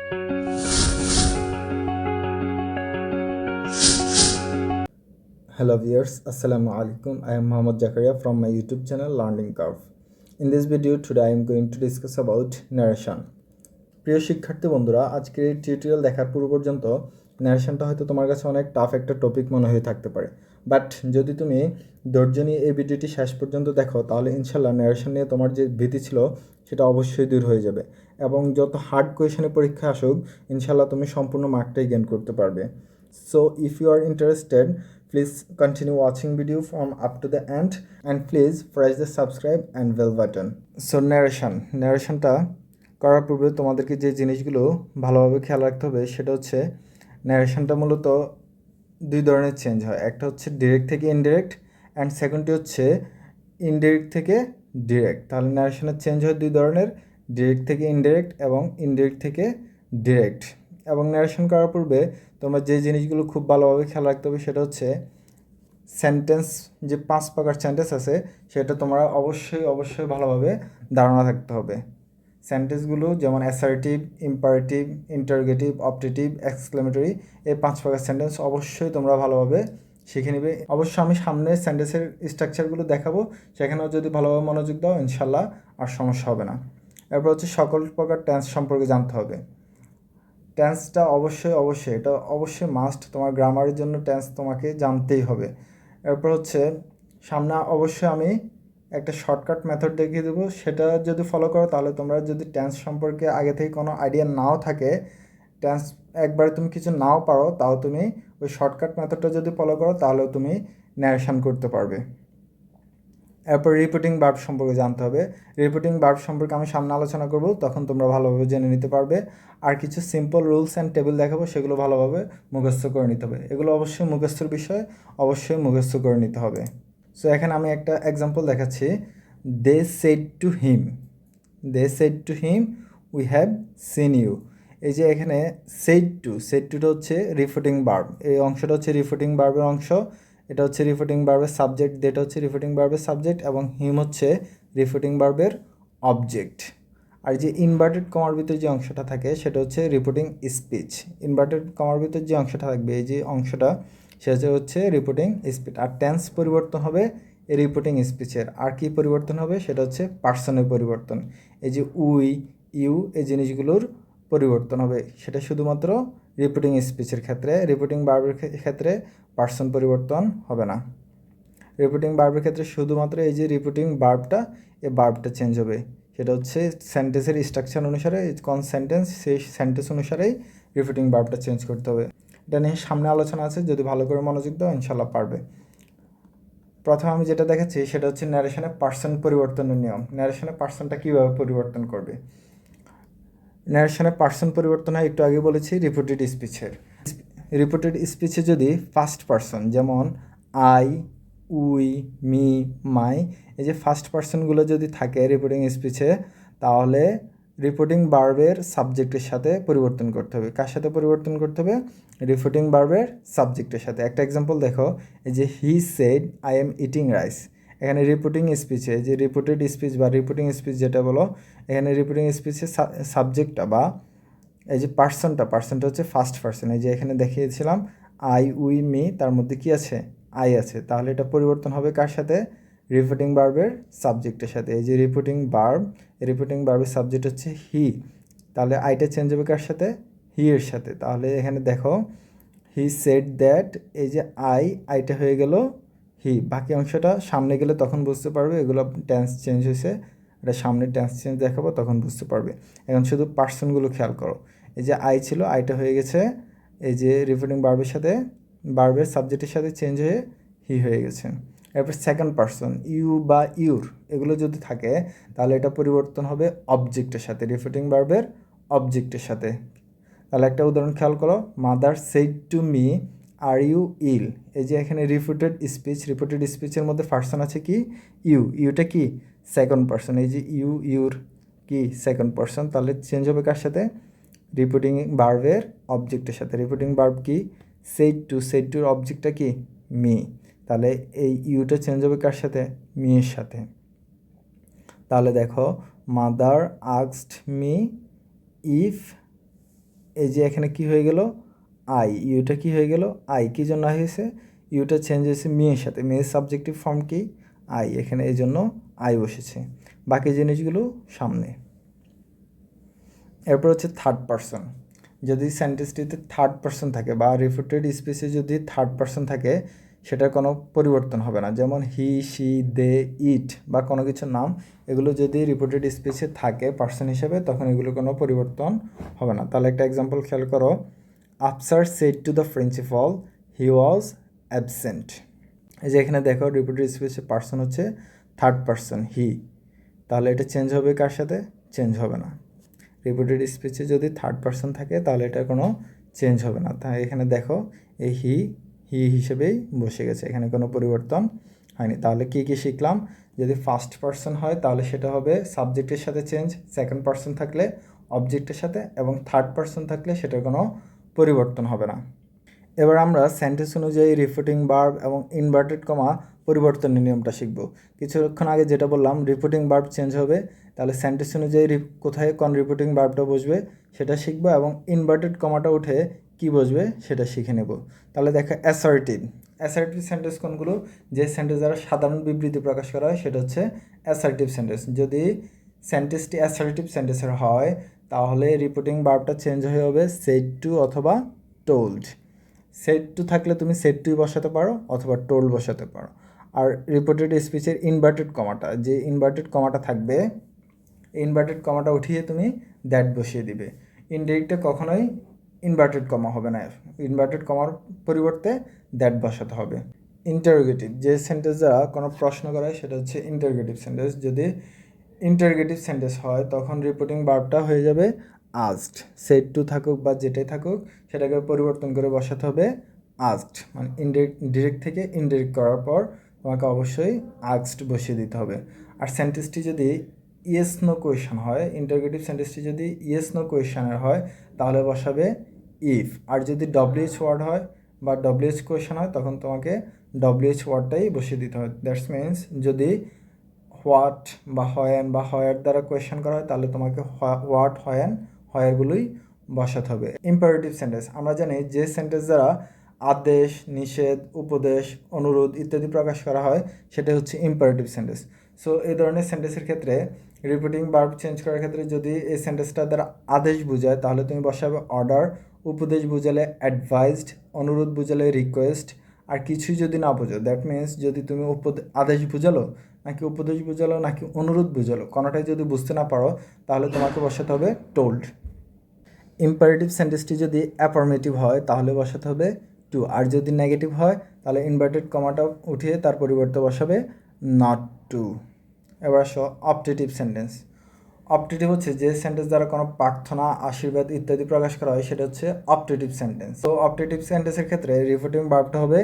Hello viewers, Assalamu alaikum. I am Mohammad Zakaria from my YouTube channel Learning Curve. In this video today I am going to discuss about narration. প্রিয় শিক্ষার্থী বন্ধুরা, আজকের এই tutorial দেখার পূর্ব পর্যন্ত ন্যারেশনটা হয়তো তোমার কাছে অনেক টাফ একটা টপিক মনে হয়ে থাকতে পারে, বাট যদি তুমি ধৈর্য নিয়ে এই ভিডিওটি শেষ পর্যন্ত দেখো তাহলে ইনশাল্লাহ ন্যারেশন নিয়ে তোমার যে ভীতি ছিল সেটা অবশ্যই দূর হয়ে যাবে এবং যত হার্ড কোয়েশনে পরীক্ষা আসুক ইনশাল্লাহ তুমি সম্পূর্ণ মার্কটাই গেইন করতে পারবে। So if you are interested, please continue watching video from up to the end and please press the subscribe and bell button. So narrationটা করার পূর্বে তোমাদেরকে যে জিনিসগুলো ভালোভাবে খেয়াল রাখতে হবে সেটা হচ্ছে ন্যারেশনটা মূলত দুই ধরনের চেঞ্জ হয়। একটা হচ্ছে ডিরেক্ট থেকে ইনডিরেক্ট অ্যান্ড সেকেন্ডটি হচ্ছে ইনডিরেক্ট থেকে ডিরেক্ট। তাহলে ন্যারেশনের চেঞ্জ হয় দুই ধরনের, ডিরেক্ট থেকে ইনডিরেক্ট এবং ইনডিরেক্ট থেকে ডিরেক্ট। এবং ন্যারেশন করার পূর্বে তোমরা যে জিনিসগুলো খুব ভালোভাবে খেয়াল রাখতে হবে সেটা হচ্ছে সেন্টেন্স, যে 5 প্রকার সেন্টেন্স আছে সেটা তোমরা অবশ্যই ভালোভাবে ধারণা থাকতে হবে। সেন্টেন্সগুলো যেমন assertive, imperative, interrogative, optative, exclamatory, এই 5 প্রকার সেন্টেন্স অবশ্যই তোমরা ভালোভাবে শিখে নেবে। অবশ্য আমি সামনে সেন্টেন্সের স্ট্রাকচারগুলো দেখাবো, সেখানেও যদি ভালোভাবে মনোযোগ দাও ইনশাল্লাহ আর সমস্যা হবে না। এরপর হচ্ছে সকল প্রকার টেন্স সম্পর্কে জানতে হবে। টেন্সটা অবশ্যই এটা অবশ্যই মাস্ট, তোমার গ্রামারের জন্য টেন্স তোমাকে জানতেই হবে। এরপর হচ্ছে সামনে অবশ্যই আমি একটা শর্টকাট মেথড দেখিয়ে দেবো, সেটা যদি ফলো করো তাহলে তোমরা যদি টেন্স সম্পর্কে আগে থেকে কোনো আইডিয়া নাও থাকে, টেন্স একবারে তুমি কিছু নাও পারো, তাও তুমি ওই শর্টকাট মেথডটা যদি ফলো করো তাহলেও তুমি ন্যারেশন করতে পারবে। এরপর রিপিটিং ভার্ব সম্পর্কে জানতে হবে। রিপিটিং ভার্ব সম্পর্কে আমি সামনে আলোচনা করব, তখন তোমরা ভালোভাবে জেনে নিতে পারবে। আর কিছু সিম্পল রুলস অ্যান্ড টেবিল দেখাবো, সেগুলো ভালোভাবে মুখস্থ করে নিতে হবে। এগুলো অবশ্যই মুখস্থর বিষয়, অবশ্যই মুখস্থ করে নিতে হবে। সো এখানে আমি একটা এক্সাম্পল দেখাচ্ছি। They said to him we have seen you. এই যে এখানে সেড টুটা হচ্ছে রিপিটিং ভার্ব, এই অংশটা হচ্ছে রিপিটিং ভার্বের অংশ। এটা হচ্ছে রিপিটিং ভার্বের সাবজেক্ট, যেটা হচ্ছে রিপিটিং ভার্বের সাবজেক্ট, এবং হিম হচ্ছে রিপিটিং ভার্বের অবজেক্ট। আর যে ইনভার্টেড কমার ভিতরে যে অংশটা থাকে সেটা হচ্ছে রিপিটিং স্পিচ। ইনভার্টেড কমার ভিতরে যে অংশটা থাকবে, এই যে অংশটা, সেটা হচ্ছে রিপিটিং স্পিচ। আর টেন্স পরিবর্তন হবে এই রিপিটিং স্পিচের। আর কি পরিবর্তন হবে সেটা হচ্ছে পার্সনের পরিবর্তন। এই যে উই, ইউ, এই জিনিসগুলোর পরিবর্তন হবে, সেটা শুধুমাত্র রিপিটিং স্পিচের ক্ষেত্রে। রিপিটিং ভার্বের ক্ষেত্রে পার্সন পরিবর্তন হবে না। রিপিটিং ভার্বের ক্ষেত্রে শুধুমাত্র এই যে রিপিটিং ভার্বটা, এই ভার্বটা চেঞ্জ হবে। সেটা হচ্ছে সেন্টেন্সের স্ট্রাকচার অনুসারে, কোন সেন্টেন্স সেই সেন্টেন্স অনুসারেই রিপিটিং ভার্বটা চেঞ্জ করতে হবে। এটা নিয়ে সামনে আলোচনা আছে, যদি ভালো করে মনোযোগ দাও ইনশাল্লাহ পারবে। প্রথমে আমি যেটা দেখাচ্ছি সেটা হচ্ছে ন্যারেশনে পার্সন পরিবর্তনের নিয়ম। ন্যারেশনে পার্সনটা কীভাবে পরিবর্তন করবে। ন্যারেশনে পার্সন পরিবর্তন হয় একটু আগে বলেছি রিপিটেড স্পিচের। রিপিটেড স্পিচে যদি ফার্স্ট পার্সন, যেমন আই, উই, মি, মাই, এই যে ফার্স্ট পার্সনগুলো যদি থাকে রিপিটিং স্পিচে, তাহলে রিপিটিং ভার্বের সাবজেক্টের সাথে পরিবর্তন করতে হবে। কার সাথে পরিবর্তন করতে হবে? রিপিটিং ভার্বের সাবজেক্টের সাথে। একটা এক্সাম্পল দেখো, এই যে হি said I am eating rice. এখানে রিপিটিং স্পিচে, যে রিপিটেড স্পিচ বা রিপিটিং স্পিচ যেটা বলো, এখানে রিপিটিং স্পিচের সাবজেক্টটা বা এই যে পার্সনটা হচ্ছে ফার্স্ট পার্সন। এই যে এখানে দেখিয়েছিলাম আই, উই, মি, তার মধ্যে কি আছে? আই আছে। তাহলে এটা পরিবর্তন হবে কার সাথে? রিপিটিং ভার্বের সাবজেক্টের সাথে। এই যে রিপিটিং ভার্বের সাবজেক্ট হচ্ছে হি, তাহলে আইটা চেঞ্জ হবে কার সাথে? হি এর সাথে। তাহলে এখানে দেখো হি সেড দ্যাট, এই যে আইটা হয়ে গেল হি। বাকি অংশটা সামনে গেলে তখন বুঝতে পারবে এগুলো টেন্স চেঞ্জ হয়েছে, এটা সামনে টেন্স চেঞ্জ দেখাবো তখন বুঝতে পারবে। এখন শুধু পার্সনগুলো খেয়াল করো, এই যে আই ছিল, আইটা হয়ে গেছে এই যে রিপিটিং ভার্বের সাথে, ভার্বের সাবজেক্টের সাথে চেঞ্জ হয়ে হি হয়ে গেছে। এরপর সেকেন্ড পার্সন ইউ বা ইউর, এগুলো যদি থাকে তাহলে এটা পরিবর্তন হবে অবজেক্টের সাথে, রিপিটিং ভার্বের অবজেক্টের সাথে। তাহলে একটা উদাহরণ খেয়াল করো, mother said to me are you ill. এই যে এখানে রিপিটেড স্পিচের মধ্যে পার্সন আছে কি? ইউটা কি? Second person. এই যে ইউর কি? Second person. তাহলে চেঞ্জ হবে কার সাথে? রিপিটিং ভার্বের অবজেক্টের সাথে। রিপিটিং ভার্ব কি? সেড টুর অবজেক্টটা কি? মি। তাহলে এই ইউটা চেঞ্জ হবে কার সাথে? মি এর সাথে। তাহলে দেখো, মাদার আস্কড মি ইফ এই যে এখানে কি হয়ে গেল আই, ইউটা কি হয়ে গেল আই, কী জন্য হয়েছে ইউটা চেঞ্জ হয়েছে মেয়ের সাথে, মেয়ের সাবজেক্টিভ ফর্ম কি আই, এখানে এই জন্য আই বসেছে, বাকি জিনিসগুলো সামনে। এরপর হচ্ছে থার্ড পারসন, যদি সেন্টেন্সটিতে থার্ড পারসন থাকে বা রিফ্লেক্টেড স্পিচে যদি থার্ড পারসন থাকে সেটার কোনো পরিবর্তন হবে না, যেমন হি, শি, দে, ইট বা কোনো কিছুর নাম, এগুলো যদি রিপোর্টেড স্পিচে থাকে পার্সন হিসেবে তখন এগুলো কোনো পরিবর্তন হবে না। তাহলে একটা এক্সাম্পল খেয়াল করো, Afsar said to the principal he was absent. এই যে এখানে দেখো রিপোর্টেড স্পিচে পার্সন হচ্ছে থার্ড পারসন হি, তাহলে এটা চেঞ্জ হবে কার সাথে, চেঞ্জ হবে না। রিপোর্টেড স্পিচে যদি থার্ড পারসন থাকে তাহলে এটার কোনো চেঞ্জ হবে না। তাই এখানে দেখো এই হি হিসেবেই বসে গেছে, এখানে কোনো পরিবর্তন হয়নি। তাহলে কী কী শিখলাম, যদি ফার্স্ট পারসন হয় তাহলে সেটা হবে সাবজেক্টের সাথে চেঞ্জ, সেকেন্ড পারসন থাকলে অবজেক্টের সাথে, এবং থার্ড পারসন থাকলে সেটার কোনো পরিবর্তন হবে না। এবার আমরা সেন্টেন্স অনুযায়ী রিপোর্টিং ভার্ব এবং ইনভার্টেড কমা পরিবর্তনের নিয়মটা শিখব। কিছুক্ষণ আগে যেটা বললাম রিপোর্টিং ভার্ব চেঞ্জ হবে, তাহলে সেন্টেন্স অনুযায়ী কোথায় কোন রিপোর্টিং ভার্বটা বসবে সেটা শিখব, এবং ইনভার্টেড কমাটা উঠে কি বসবে সেটা শিখে নেব। তাহলে দেখো অ্যাসার্টিভ, অ্যাসার্টিভ সেন্টেন্স কোনগুলো, যে সেন্টেন্স দ্বারা সাধারণ বিবৃতি প্রকাশ করা হয় সেটা হচ্ছে অ্যাসার্টিভ সেন্টেন্স। যদি সেন্টেন্সটি অ্যাসার্টিভ সেন্টেন্সের হয় তাহলে রিপোর্টিং ভার্বটা চেঞ্জ হয়ে হবে সেড টু অথবা টোল্ড। সেড টু থাকলে তুমি সেড টুই বসাতে পারো অথবা টোল্ড বসাতে পারো। আর রিপোর্টেড স্পিচের ইনভার্টেড কমাটা, যে ইনভার্টেড কমাটা থাকবে ইনভার্টেড কমাটা উঠিয়ে তুমি দ্যাট বসিয়ে দিবে। ইনডিরেক্টে কখনোই ইনভার্টেড কমা হবে না, ইনভার্টেড কমার পরিবর্তে দ্যাট বসাতে হবে। ইন্টারোগেটিভ, যে সেন্টেন্স দ্বারা কোনো প্রশ্ন করা হয় সেটা হচ্ছে ইন্টারোগেটিভ সেন্টেন্স। যদি ইন্টারোগেটিভ সেন্টেন্স হয় তখন রিপোর্টিং ভার্বটা হয়ে যাবে আস্কড, সেড টু থাকুক বা যেটাই থাকুক সেটাকে পরিবর্তন করে বসাতে হবে আস্কড, মানে ডিরেক্ট থেকে ইনডিরেক্ট করার পর তোমাকে অবশ্যই আস্কড বসিয়ে দিতে হবে। আর সেন্টেন্সটি যদি ইয়েস নো কোয়েশন হয়, ইন্টারোগেটিভ সেন্টেন্সটি যদি ইয়েস নো কোয়েশনের হয় তাহলে বসাবে ইফ। আর যদি ডব্লিউএইচ ওয়ার্ড হয় বা ডব্লিউএইচ কোয়েশন হয় তখন তোমাকে ডব্লিউএইচ ওয়ার্ডটাই বসিয়ে দিতে হবে। দ্যাটস মিনস যদি হোয়াট বা হয়েন বা হয়ার দ্বারা কোয়েশ্চেন করা হয় তাহলে তোমাকে হোয়াট, হয়েন, হয়ারগুলোই বসাতে হবে। ইম্পারেটিভ সেন্টেন্স, আমরা জানি যে সেন্টেন্স দ্বারা আদেশ, নিষেধ, উপদেশ, অনুরোধ ইত্যাদি প্রকাশ করা হয় সেটা হচ্ছে ইম্পারেটিভ সেন্টেন্স। সো এই ধরনের সেন্টেন্সের ক্ষেত্রে রিপিটিং ভার্ব চেঞ্জ করার ক্ষেত্রে যদি এই সেন্টেন্সটা দ্বারা আদেশ বোঝায় তাহলে তুমি বসাবে অর্ডার, উপদেশ বোঝালে অ্যাডভাইসড, অনুরোধ বোঝালে রিকোয়েস্ট। আর কিছুই যদি না বোঝো, দ্যাট মিনস যদি তুমি আদেশ বোঝালো নাকি উপদেশ বোঝালো নাকি অনুরোধ বোঝালো কোনোটাই যদি বুঝতে না পারো তাহলে তোমাকে বসাতে হবে টোল্ড। ইম্পারেটিভ সেন্টেন্সটি যদি অ্যাফার্মেটিভ হয় তাহলে বসাতে হবে টু, আর যদি নেগেটিভ হয় তাহলে ইনভার্টেড কমাটা উঠিয়ে তার পরিবর্তে বসাবে নট টু। এবার আসো অপটেটিভ সেন্টেন্স। অপটেটিভ হচ্ছে যে সেন্টেন্স দ্বারা কোনো প্রার্থনা, আশীর্বাদ ইত্যাদি প্রকাশ করা হয় সেটা হচ্ছে অপটেটিভ সেন্টেন্স। তো অপটেটিভ সেন্টেন্সের ক্ষেত্রে রিপোর্টিং ভার্বটা হবে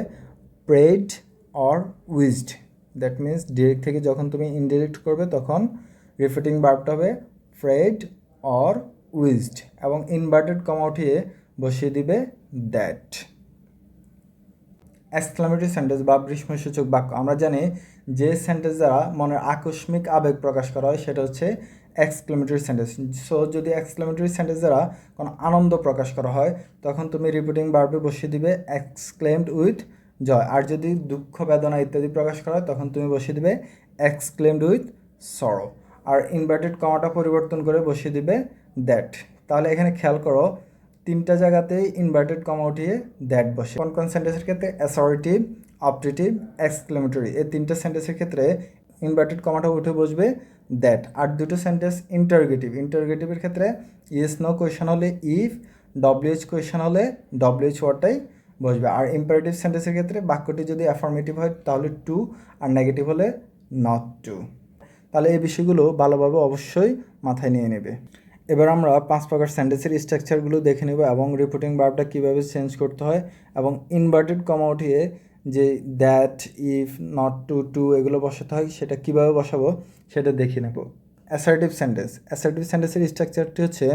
prayed or উইজড। That means direct থেকে যখন তুমি ইনডিরেক্ট করবে তখন রিপোর্টিং ভার্বটা হবে প্রেড অর উইজড, এবং ইনভার্টেড কমা উঠিয়ে বসিয়ে দিবে দ্যাট। এক্সক্লামেটরি সেন্টেন্স বা বিস্ময়সূচক বাক্য, আমরা জানি যে সেন্টেন্স দ্বারা মনের আকস্মিক আবেগ প্রকাশ করা হয় সেটা হচ্ছে এক্সক্লামেটরি সেন্টেন্স। সো যদি এক্সক্লামেটরি সেন্টেন্স দ্বারা কোনো আনন্দ প্রকাশ করা হয় তখন তুমি রিপিটিং ভার্বে বসিয়ে দিবে এক্সক্লেমড উইথ জয়। আর যদি দুঃখ, বেদনা ইত্যাদি প্রকাশ করা হয় তখন তুমি বসিয়ে দিবে exclaimed with sorrow. R inverted কমাটা পরিবর্তন করে বসিয়ে দিবে দ্যাট। তাহলে এখানে খেয়াল করো তিনটা জায়গাতেই ইনভার্টেড কমা উঠিয়ে দ্যাট বসে। কোন কোন সেন্টেন্সের ক্ষেত্রে অ্যাসর্টিভ, অপটেটিভ, এক্সক্লেমেটরি, এই তিনটা সেন্টেন্সের ক্ষেত্রে ইনভার্টেড কমাটা উঠে বসবে দ্যাট। আর দুটো সেন্টেন্স ইন্টারোগেটিভ, ইন্টারোগেটিভের ক্ষেত্রে ইয়েস নো কোয়েশন হলে ইফ, ডব্লিউএইচ কোয়েশন হলে ডব্লিউএইচ ওয়ার্ডটাই বসবে। আর ইম্পারেটিভ সেন্টেন্সের ক্ষেত্রে বাক্যটি যদি অ্যাফার্মেটিভ হয় তাহলে টু, আর নেগেটিভ হলে নট টু। তাহলে এই বিষয়গুলো ভালোভাবে অবশ্যই মাথায় নিয়ে নেবে। এবার আমরা 5 প্রকার সেন্টেন্সের স্ট্রাকচারগুলো দেখে নেব এবং রিপিটিং ভার্বটা কীভাবে চেঞ্জ করতে হয় এবং ইনভার্টেড কমা উঠিয়ে যে that, if, not to, to এগুলো বসাতে হয় সেটা কীভাবে বসাবো সেটা দেখে নেব। অ্যাসার্টিভ সেন্টেন্স, অ্যাসার্টিভ সেন্টেন্সের স্ট্রাকচারটি হচ্ছে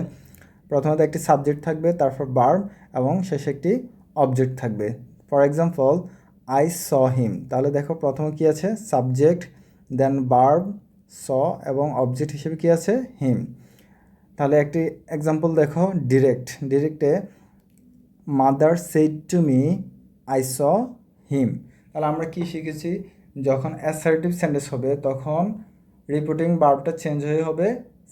প্রথমত একটি সাবজেক্ট থাকবে, তারপর ভার্ব এবং শেষে একটি অবজেক্ট থাকবে। For example I saw him, তাহলে দেখো প্রথমে কী আছে সাবজেক্ট, দেন ভার্ব স এবং অবজেক্ট হিসেবে কী আছে হিম। তাহলে একটি এক্সাম্পল দেখো, ডিরেক্টে mother said to me I saw him. তাহলে আমরা কি শিখেছি, যখন অ্যাসার্টিভ সেন্টেন্স হবে তখন রিপিটিং ভার্বটা চেঞ্জ হয়ে হবে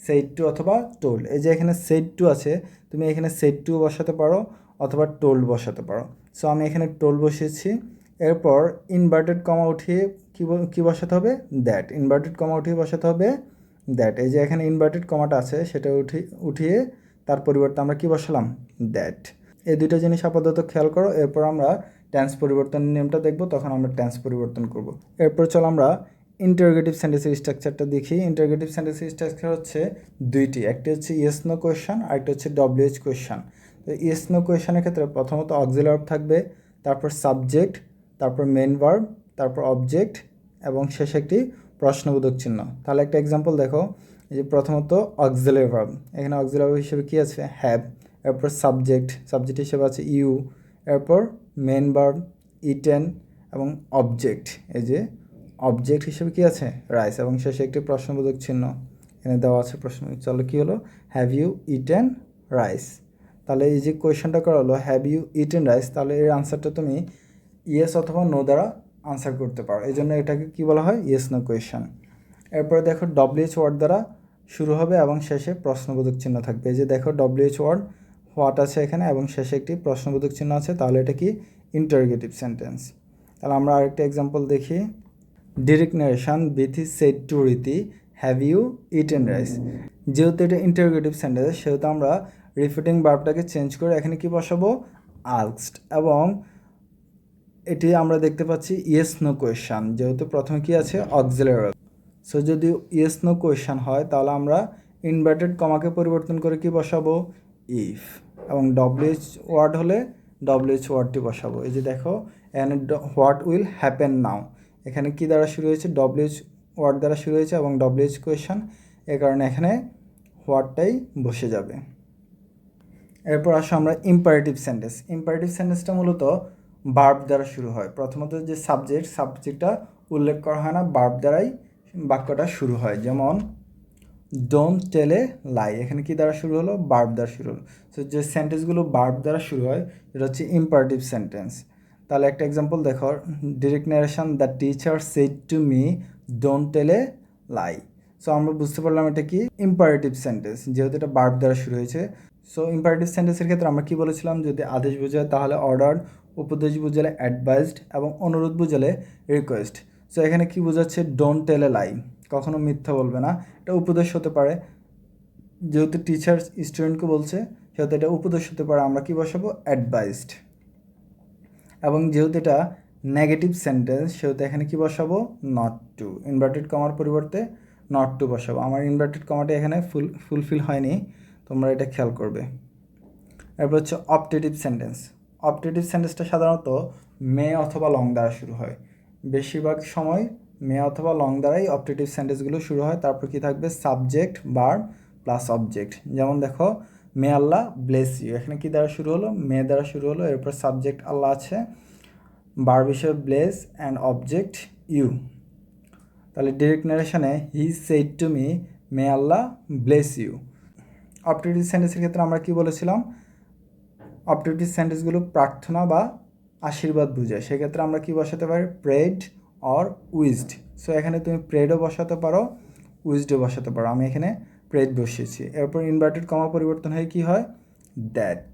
সেড টু অথবা টোল্ড। এই যে এখানে সেড টু আছে, তুমি এখানে সেড টু বসাতে পারো অথবা টোল্ড বসাতে পারো। সো আমি এখানে টোল্ড বসিয়েছি। এরপর ইনভার্টেড কমা উঠিয়ে কী বসাতে হবে, দ্যাট। ইনভার্টেড কমা উঠিয়ে বসাতে হবে দ্যাট। এই যে এখানে ইনভার্টেড কমাটা আছে সেটা উঠিয়ে তার পরিবর্তে আমরা কি বসালাম, দ্যাট। এই দুটো জিনিস আপাতত খেয়াল করো। এরপর আমরা টেন্স পরিবর্তনের নিয়মটা দেখব, তখন আমরা টেন্স পরিবর্তন করব। এরপর চলো আমরা ইন্টারোগেটিভ সেন্টেন্সের স্ট্রাকচারটা দেখি। ইন্টারোগেটিভ সেন্টেন্সের স্ট্রাকচার হচ্ছে দুইটি, একটি হচ্ছে ইয়েস নো কোয়েশ্চন, আরেকটি হচ্ছে ডব্লিউএইচ কোয়েশ্চন। তো ইয়েস নো কোয়েশ্চনের ক্ষেত্রে প্রথমত অক্সিলারি ভার্ব থাকবে, তারপর সাবজেক্ট, তারপর মেন ভার্ব, তারপর অবজেক্ট এবং শেষে একটি প্রশ্নবোধক চিহ্ন। তাহলে একটা এক্সাম্পল দেখো, এই যে প্রথমত অক্সিলারি ভার্ব, এখানে অক্সিলারি ভার্ব হিসেবে কী আছে, হ্যাভ। এরপর সাবজেক্ট হিসেবে আছে ইউ। এরপর মেন ভার্ব ইটেন এবং অবজেক্ট, এই যে অবজেক্ট হিসেবে কী আছে, রাইস, এবং শেষে একটি প্রশ্নবোধক চিহ্ন এখানে দেওয়া আছে। প্রশ্ন চলো কী হলো, হ্যাভ ইউ ইটেন রাইস। তাহলে এই যে কোয়েশনটা করা হলো হ্যাভ ইউ ইটেন রাইস, তাহলে এর আনসারটা তুমি ইয়েস অথবা নো দ্বারা আনসার করতে পারো, এই জন্য এটাকে কী বলা হয়, ইয়েস নো কোয়েশন। এরপরে দেখো ডব্লিউএইচ ওয়ার্ড দ্বারা শুরু হবে এবং শেষে প্রশ্নবোধক চিহ্ন থাকবে। এই যে দেখো ডব্লিউএইচ ওয়ার্ড হোয়াট আছে এখানে এবং শেষে একটি প্রশ্নবোধক চিহ্ন আছে, তাহলে এটা কি ইন্টারোগেটিভ সেন্টেন্স। তাহলে আমরা আরেকটা এক্সাম্পল দেখি। Direct narration Bithi said to Riti have you eaten rice. যেহেতু এটা ইন্টারোগেটিভ সেন্টেন্স সেহেতু আমরা রিপিটিং ভার্বটাকে চেঞ্জ করে এখানে কি বসাবো, আস্কড, এবং এটি আমরা দেখতে পাচ্ছি ইয়েস নো কোয়েশ্চান, যেহেতু প্রথমে কি আছে অক্সিলারি। সো যদি ইয়েস নো কোয়েশ্চান হয় তাহলে আমরা ইনভার্টেড কমাকে পরিবর্তন করে কি বসাবো, ইফ, এবং ডব্লিউএইচ ওয়ার্ড হলে ডব্লিউএইচ ওয়ার্ডটি বসাবো। এই যে দেখো এখানে হোয়াট উইল হ্যাপেন নাও, এখানে কি দ্বারা শুরু হয়েছে, ডব্লিউএইচ ওয়ার্ড দ্বারা শুরু হয়েছে এবং ডব্লিউএইচ কোয়েশ্চান, এ কারণে এখানে হোয়াটটাই বসে যাবে। এরপর আসো আমরা ইম্পারেটিভ সেন্টেন্স। ইম্পারেটিভ সেন্টেন্সটা মূলত ভার্ব দ্বারা শুরু হয়। প্রথমত যে সাবজেক্টটা উল্লেখ করা হয় না, ভার্ব দ্বারাই বাক্যটা শুরু হয়। যেমন ডোন্ট টেল এ লাই, এখানে কি দ্বারা শুরু হলো, ভার্ব দ্বারা শুরু হলো। সো যে সেন্টেন্সগুলো ভার্ব দ্বারা শুরু হয় এটা হচ্ছে ইম্পারেটিভ সেন্টেন্স। তাহলে একটা এক্সাম্পল দেখো, direct narration the teacher said to me don't tell a lie. So আমরা বুঝতে পারলাম এটা কি ইম্পারেটিভ সেন্টেন্স, যেহেতু এটা ভার্ব দ্বারা শুরু হয়েছে। সো ইম্পারেটিভ সেন্টেন্সের ক্ষেত্রে আমরা কি বলেছিলাম, যদি আদেশ বোঝায় তাহলে অর্ডার, উপদেশ বুঝালে অ্যাডভাইসড এবং অনুরোধ বুঝালে রিকোয়েস্ট। সো এখানে কি বোঝাচ্ছে, ডোন্ট টেল এ লাই, কখনো মিথ্যা বলবে না, এটা উপদেশ হতে পারে। যেহেতু টিচার স্টুডেন্টকে বলছে সেহেতু এটা উপদেশ হতে পারে, আমরা কি বসাবো, অ্যাডভাইসড। এবং যেহেতু এটা নেগেটিভ সেন্টেন্স সেহেতু এখানে কি বসাবো, নট টু। ইনভার্টেড কমার পরিবর্তে নট টু বসাবো। আমার ইনভার্টেড কমাটা এখানে ফুলফিল হয়নি, তোমরা এটা খেয়াল করবে। এরপর হচ্ছে অপটেটিভ সেন্টেন্স। অপটেটিভ সেন্টেন্সটা সাধারণত মে অথবা লং দ্বারা শুরু হয়। বেশিরভাগ সময় মে অথবা লং দ্বারাই অপটেটিভ সেন্টেন্সগুলো শুরু হয়। তারপর কি থাকবে, সাবজেক্ট, ভার্ব প্লাস অবজেক্ট। যেমন দেখো মে আল্লাহ ব্লেস ইউ, এখানে কি দ্বারা শুরু হলো, মে দ্বারা শুরু হলো। এরপর সাবজেক্ট আল্লাহ আছে, ভার্ব হিসেবে ব্লেস অ্যান্ড অবজেক্ট ইউ। তাহলে ডিরেক্ট নারেশনে he said to me may Allah bless you. Optative সেন্টেন্সের ক্ষেত্রে আমরা কি বলেছিলাম, অপটেটিভ সেন্টেন্সগুলো প্রার্থনা বা আশীর্বাদ বোঝায়, সেক্ষেত্রে আমরা কি বসাতে পারি, প্রেড অর উইজড। সো এখানে তুমি প্রেডও বসাতে পারো, উইজডও বসাতে পারো। আমি এখানে প্রেড বসিয়েছি। এরপর ইনভার্টেড কমা পরিবর্তন হয়ে কি হয়, দ্যাট।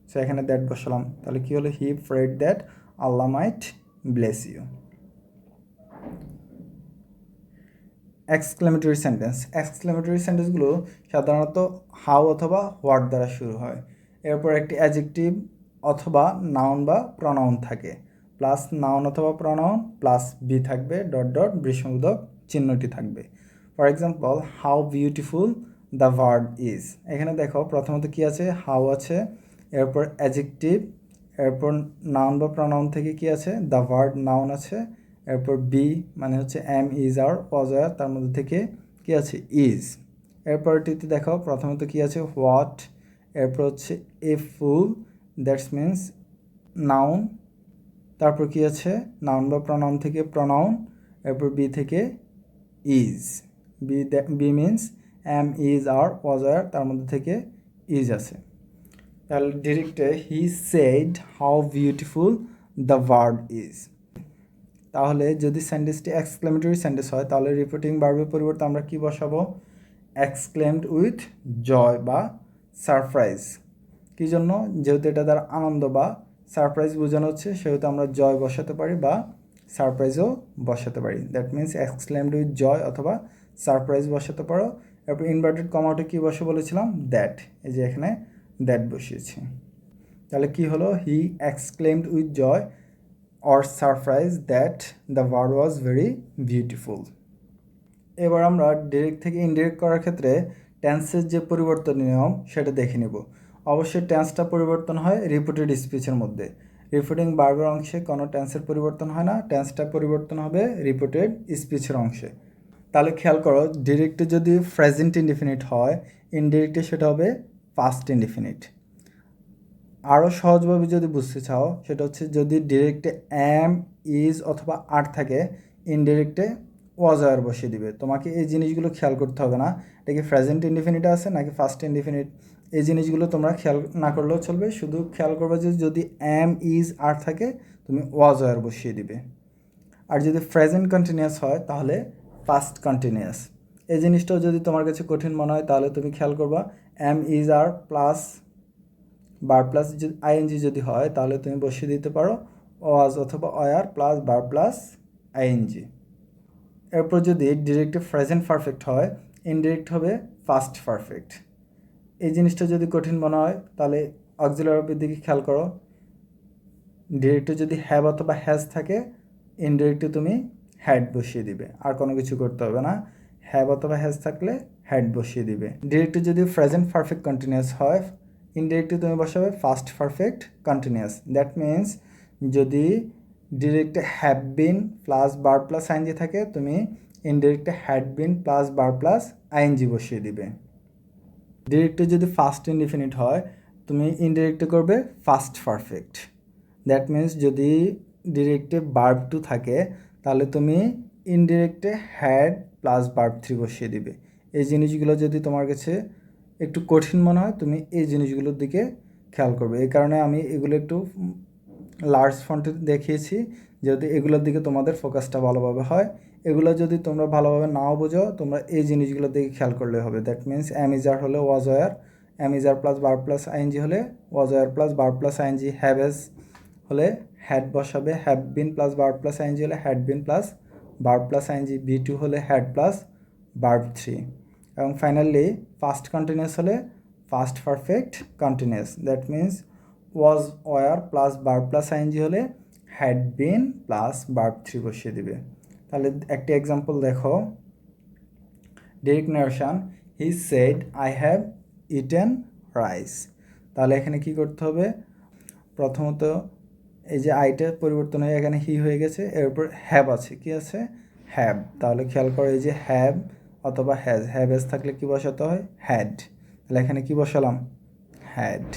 সো এখানে দ্যাট বসালাম, তাহলে কি হলো, he prayed that Allah might bless you. Exclamatory sentence. Exclamatory সেন্টেন্সগুলো সাধারণত হাউ অথবা হোয়াট দ্বারা শুরু হয়। এরপর একটি অ্যাডজেক্টিভ অথবা নাউন বা প্রনাউন থাকে, প্লাস নাউন অথবা প্রনাউন প্লাস বি থাকবে, ডট ডট বিস্ময়বোধক চিহ্নটি থাকবে। For example, how beautiful the ভার্ড is. এখানে দেখো প্রথমত কি আছে, হাউ আছে, এরপর অ্যাডজেক্টিভ, এরপর নাউন বা প্রনাউন থেকে কি আছে, দ্য ভার্ড নাউন আছে, এরপর বি মানে হচ্ছে এম ইজ আর পজয়ার, তার মধ্যে থেকে কি আছে, ইজ। এরপরটিতে দেখো প্রথমত কি আছে, হোয়াট, এরপর হচ্ছে এ ফুল, দ্যাটস মিন্স নাউন, তারপর কি আছে, নাউন বা প্রনাউন থেকে প্রনাউন, এরপর বি থেকে is, be means am is are was আর তার মধ্যে থেকে ইজ আছে। তাহলে ডিরেক্টে he said how beautiful the world is. তাহলে যদি সেন্টেন্সটি এক্সক্লেমেটরি সেন্টেন্স হয় তাহলে রিপিটিং ভার্বের পরিবর্তে আমরা কি বসাবো? এক্সক্লেমড উইথ জয় বা সারপ্রাইজ। কী জন্য? যেহেতু এটা দ্বারা আনন্দ বা সারপ্রাইজ বোঝানো হচ্ছে, সেহেতু আমরা জয় বসাতে পারি বা সারপ্রাইজও বসাতে পারি। দ্যাট মিনস এক্সক্লেমড উইথ জয় অথবা সারপ্রাইজ বসাতে পারো। এরপর ইনভার্টেড কমাটা কী বসে বলেছিলাম? দ্যাট। এই যে এখানে দ্যাট বসিয়েছি। তাহলে কি হলো? He exclaimed with joy or surprise that the word was very beautiful. এবার আমরা ডিরেক্ট থেকে ইনডিরেক্ট করার ক্ষেত্রে টেন্সের যে পরিবর্তন নিয়ম সেটা দেখে নেব। অবশ্যই টেন্সটা পরিবর্তন হয় রিপিটেড স্পিচের মধ্যে। রিপিটিং ভার্বের অংশে কোনো টেন্সের পরিবর্তন হয় না, টেন্সটা পরিবর্তন হবে রিপিটেড স্পিচের অংশে। তাহলে খেয়াল করো, ডিরেক্টে যদি প্রেজেন্ট ইনডিফিনিট হয়, ইনডিরেক্টে সেটা হবে পাস্ট ইনডিফিনিট। আরও সহজভাবে যদি বুঝতে চাও সেটা হচ্ছে যদি ডিরেক্টে এম ইজ অথবা আর থাকে, ইনডিরেক্টে ওয়াজ আর বসিয়ে দিবে। তোমাকে এই জিনিসগুলো খেয়াল করতে হবে না, এটা কি প্রেজেন্ট ইনডিফিনিট আছে নাকি ফার্স্ট ইনডিফিনিট, এই জিনিসগুলো তোমরা খেয়াল না করলেও চলবে। শুধু খেয়াল করবে যে যদি এম ইজ আর থাকে তুমি ওয়াজ আর বসিয়ে দিবে। আর যদি প্রেজেন্ট কন্টিনিউয়াস হয় তাহলে পাস্ট কন্টিনিউয়াস। এই জিনিসটাও যদি তোমার কাছে কঠিন মনে হয় তাহলে তুমি খেয়াল করবা am is are plus verb plus I N G যদি হয় তাহলে তুমি বসিয়ে দিতে পারো ওয়াজ অথবা were plus verb plus I N G. এরপর যদি ডিরেক্টে প্রেজেন্ট পারফেক্ট হয়, ইনডিরেক্ট হবে পাস্ট পারফেক্ট। এই জিনিসটা যদি কঠিন মনে হয় তাহলে অক্সিলারি ভার্বের দিকে খেয়াল করো। ডিরেক্টে যদি হ্যাভ অথবা হ্যাজ থাকে, ইনডিরেক্টে তুমি হ্যাড বসিয়ে দিবে, আর কোনো কিছু করতে হবে না। হ্যাভ অথবা হ্যাজ থাকলে হ্যাড বসিয়ে দিবে। ডিরেক্টে যদি প্রেজেন্ট পারফেক্ট কন্টিনিউয়াস হয়, ইনডিরেক্টে তুমি বসাবে past perfect continuous. That means যদি ডিরেক্টে have been plus verb plus ING থাকে, তুমি ইনডিরেক্টে had been plus verb plus ING বসিয়ে দিবে। ডিরেক্টে যদি ফার্স্ট ইনডিফিনিট হয়, তুমি ইনডিরেক্টে করবে ফার্স্ট পারফেক্ট। দ্যাট মিনস যদি ডিরেক্টে ভার্ব টু থাকে তাহলে তুমি ইনডিরেক্টে হ্যাড প্লাস ভার্ব থ্রি বসিয়ে দিবে। এই জিনিসগুলো যদি তোমার কাছে একটু কঠিন মনে হয় তুমি এই জিনিসগুলোর দিকে খেয়াল করবে। এই কারণে আমি এগুলো একটু লার্জ ফন্টে দেখিয়েছি, যদি এগুলোর দিকে তোমাদের ফোকাসটা ভালোভাবে হয়। এগুলো যদি তোমরা ভালোভাবে নাও বোঝো, তোমরা এই জিনিসগুলোর দিকে খেয়াল করলে হবে। That means am is are হলে was were, am is are plus verb plus ING হলে was were plus verb plus ING, have has হলে হ্যাড বসাবে, have been plus verb plus ING হলে had been plus verb plus ING, V two হলে had plus verb three, এবং finally past continuous হলে past perfect continuous. That means was were plus verb plus ING হলে had been plus verb three বসিয়ে দিবে। তাহলে একটি example দেখো, direct narration, he said I have eaten rice. তাহলে এখানে কি করতে হবে? প্রথমত এই যে আইটা পরিবর্তন হয়ে এখানে হি হয়ে গেছে, এরপর হ্যাভ আছে, কি আছে? হ্যাভ। তাহলে খেয়াল করো এই যে হ্যাভ অথবা হ্যাজ, হ্যাভ এজ থাকলে কি বসাতে হয়? হ্যাড। তাহলে এখানে কি বসালাম? হ্যাড।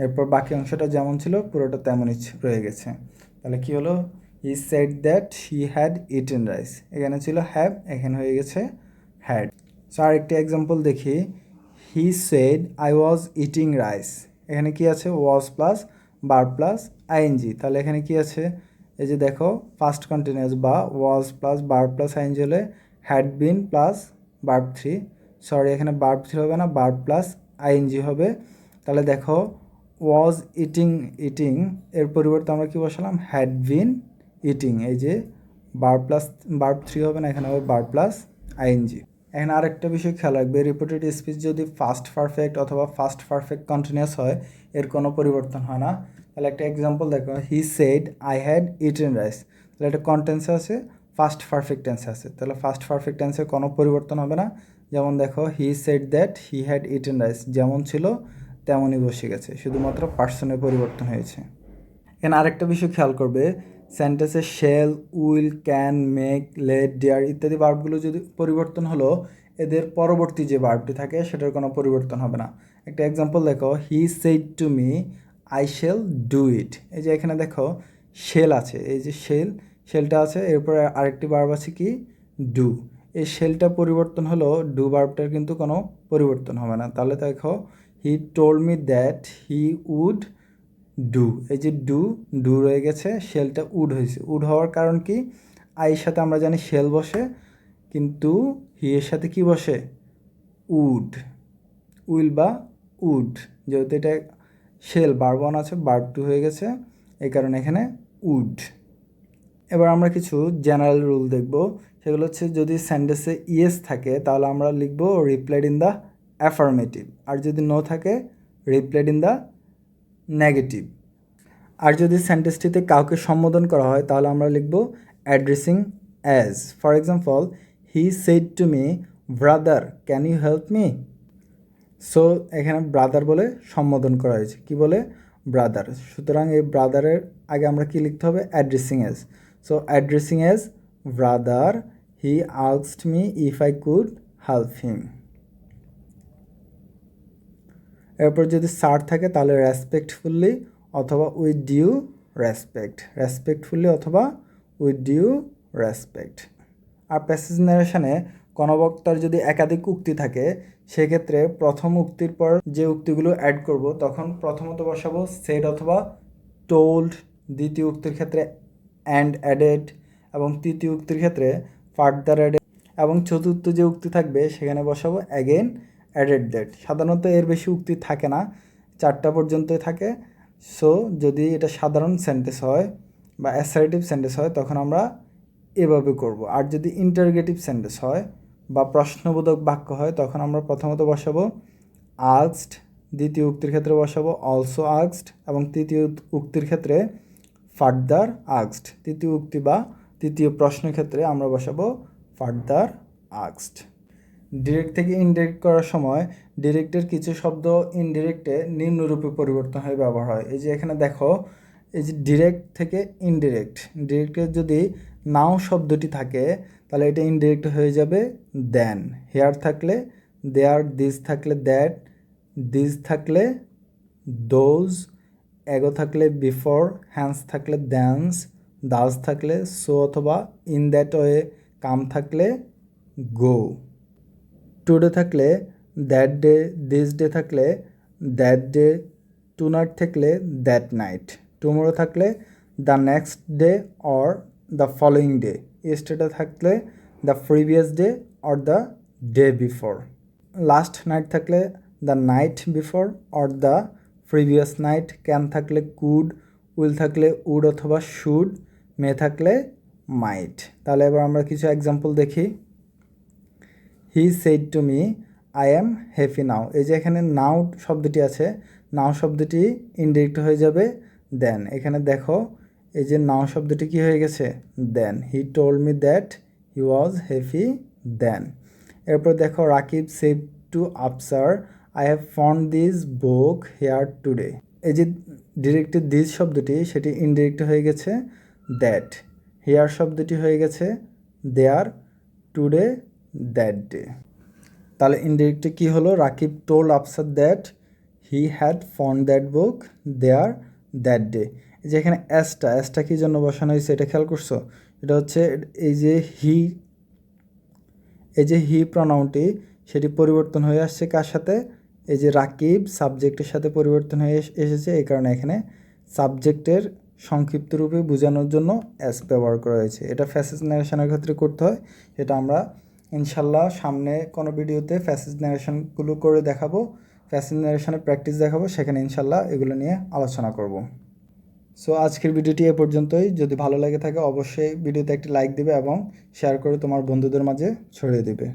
এরপর বাকি অংশটা যেমন ছিল পুরোটা তেমনই রয়ে গেছে। তাহলে কি হলো? He said that he had eaten rice, এখানে ছিল হ্যাভ, এখানে হয়ে গেছে হ্যাড। সো আরেকটি এক্সাম্পল দেখি, he said I was eating rice, এখানে কি আছে? Was plus verb plus I N G. তাহলে এখানে কি আছে? এই যে দেখো ফার্স্ট কন্টিনিউয়াস বা was plus verb plus ING হলে had been plus verb three, sorry এখানে ভার্ব থ্রি হবে না, ভার্ব প্লাস আইএনজি হবে। তাহলে দেখো ওয়াজ ইটিং, ইটিং এর পরিবর্তে আমরা কি বসালাম? Had been eating. এই যে ভার্ব প্লাস ভার্ব থ্রি হবে না, এখানে হবে ভার্ব প্লাস আইএনজি। এখানে আরেকটা বিষয় খেয়াল রাখবে, রিপিটেড স্পিচ যদি ফার্স্ট পারফেক্ট অথবা ফার্স্ট পারফেক্ট কন্টিনিউয়াস হয় এর কোনো পরিবর্তন হয় না। তাহলে একটা এক্সাম্পল দেখো, হি said I had eaten rice, তাহলে একটা কন্টেন্সে আছে, ফার্স্ট পারফেক্ট টেন্সে আছে, তাহলে ফার্স্ট পারফেক্ট টেন্সে কোনো পরিবর্তন হবে না। যেমন দেখো he said that he had eaten rice, যেমন ছিল তেমনই বসে গেছে, শুধুমাত্র পার্সনের পরিবর্তন হয়েছে। এখানে আরেকটা বিষয় খেয়াল করবে, সেন্টেন্সে shall, will, can, make, let, dare ইত্যাদি ভার্বগুলো যদি পরিবর্তন হলো, এদের পরবর্তী যে ভার্বটি থাকে সেটার কোনো পরিবর্তন হবে না। একটা এক্সাম্পল দেখো, হি said to me I shall do it. এই যে এখানে দেখো শেল আছে, এই যে শেলটা আছে, এরপরে আরেকটি ভার্ব আছে কি? ডু। এই শেলটা পরিবর্তন হলো, ডু ভার্বটার কিন্তু কোনো পরিবর্তন হবে না। তাহলে দেখো he told me that he would do, এই যে ডু রয়ে গেছে, শেলটা উড হয়েছে। উড হওয়ার কারণ কি, আইয়ের সাথে আমরা জানি শেল বসে, কিন্তু হি এর সাথে কি বসে, উড, উইল বা উড, যেহেতু এটা শেল ভার্ব 1 আছে, ভার্ব 2 হয়ে গেছে, এই কারণে এখানে উড। এবার আমরা কিছু জেনারেল রুল দেখব, সেগুলো হচ্ছে যদি সেন্টেন্সে ইয়েস থাকে তাহলে আমরা লিখব রিপ্লাইড ইন দ্য অ্যাফার্মেটিভ, আর যদি নো থাকে রিপ্লাইড ইন দ্য নেগেটিভ। আর যদি সেন্টেন্সটিতে কাউকে সম্বোধন করা হয় তাহলে আমরা লিখব addressing as. For example, he said to me brother can you help me. So এখানে ব্রাদার বলে সম্বোধন করা হয়েছে, কি বলে, ব্রাদার। সুতরাং এই ব্রাদারের আগে আমরা কি লিখতে হবে, addressing as. So addressing as brother, he asked me if I could help him. এরপর যদি স্যার থাকে তাহলে রেসপেক্টফুলি অথবা উইথ ডিউ রেসপেক্ট, রেসপেক্টফুলি অথবা উইথ ডিউ রেসপেক্ট। আর প্যাসেজ নারেশনে কোনো বক্তার যদি একাধিক উক্তি থাকে সেক্ষেত্রে প্রথম উক্তির পর যে উক্তিগুলো অ্যাড করব তখন প্রথমত বসাবো সেড অথবা টোল্ড, দ্বিতীয় উক্তির ক্ষেত্রে অ্যান্ড অ্যাডেড, এবং তৃতীয় উক্তির ক্ষেত্রে ফার্দার অ্যাডেড, এবং চতুর্থ যে উক্তি থাকবে সেখানে বসাবো অ্যাগেন অ্যাডেড দ্যাট। সাধারণত এর বেশি উক্তি থাকে না, 4টা পর্যন্তই থাকে। সো যদি এটা সাধারণ সেন্টেন্স হয় বা অ্যাসার্টিভ সেন্টেন্স হয় তখন আমরা এভাবে করব। আর যদি ইন্টারগেটিভ সেন্টেন্স হয় বা প্রশ্নবোধক বাক্য হয় তখন আমরা প্রথমত বসাবো আস্কড, দ্বিতীয় উক্তির ক্ষেত্রে বসাবো অলসো আস্কড, এবং তৃতীয় উক্তির ক্ষেত্রে ফার্দার আস্কড। তৃতীয় উক্তি বা তৃতীয় প্রশ্নের ক্ষেত্রে আমরা বসাবো ফার্দার আস্কড। ডিরেক্ট থেকে ইনডিরেক্ট করার সময় ডিরেক্টের কিছু শব্দ ইনডিরেক্টে নিম্নরূপে পরিবর্তন হয়ে ব্যবহার হয়। এই যে এখানে দেখো, এই যে ডিরেক্ট থেকে ইনডিরেক্ট, ডিরেক্টের যদি নাও শব্দটি থাকে তাহলে এটা ইনডিরেক্ট হয়ে যাবে দেন। হেয়ার থাকলে দেয়ার, দিস থাকলে দ্যাট, দিস থাকলে দোজ, এগো থাকলে বিফোর, হ্যান্স থাকলে দ্যান্স, দাস থাকলে সো অথবা ইন দ্যাট ওয়ে, কাম থাকলে গো, টুডে থাকলে দ্যাট ডে, দিস ডে থাকলে দ্যাট ডে, টু নাইট থাকলে দ্যাট নাইট, টুমোরো থাকলে the next day or the following day, yesterday থাকলে the previous day or the day before, last night থাকলে the night before or the previous night, can থাকলে could, will থাকলে would অথবা should, may থাকলে might. তাহলে এবার আমরা কিছু এক্সাম্পল দেখি। He said to me I am happy নাও, এই যে এখানে নাও শব্দটি আছে, নাও শব্দটি ইনডিরেক্ট হয়ে যাবে দেন। এখানে দেখো এই যে নাও শব্দটি কি হয়ে গেছে, then. He told me that he was happy then. এরপর দেখো Rakib said to Afsar I have found this book here today, এই যে ডিরেক্টের দিস শব্দটি সেটি ইনডিরেক্ট হয়ে গেছে দ্যাট। হেয়ার শব্দটি হয়ে গেছে দেয়ার, টুডে দ্যাট ডে। তাহলে ইনডিরেক্টে কী হলো, Rakib told Afsar that he had found that book there that day. এই যে এখানে অ্যাসটা কী জন্য বসানো হয়েছে এটা খেয়াল করছো, এটা হচ্ছে এই যে হি প্রনাউনটি সেটি পরিবর্তন হয়ে আসছে কার সাথে, এই যে রাকিব সাবজেক্টের সাথে পরিবর্তন হয়ে এসেছে, এই কারণে এখানে সাবজেক্টের সংক্ষিপ্ত রূপে বোঝানোর জন্য অ্যাস ব্যবহার করা হয়েছে। এটা প্যাসেজ ন্যারেশনের ক্ষেত্রে করতে হয়, এটা আমরা ইনশাল্লাহ সামনে কোনো ভিডিওতে প্যাসেজ ন্যারেশনগুলো করে দেখাবো, প্যাসেজ ন্যারেশনের প্র্যাকটিস দেখাবো, সেখানে ইনশাল্লাহ এগুলো নিয়ে আলোচনা করব। সো আজকের ভিডিওটি এ পর্যন্তই। যদি ভালো লেগে থাকে অবশ্যই ভিডিওতে একটি লাইক দিবে এবং শেয়ার করে তোমার বন্ধুদের মাঝে ছড়িয়ে দিবে।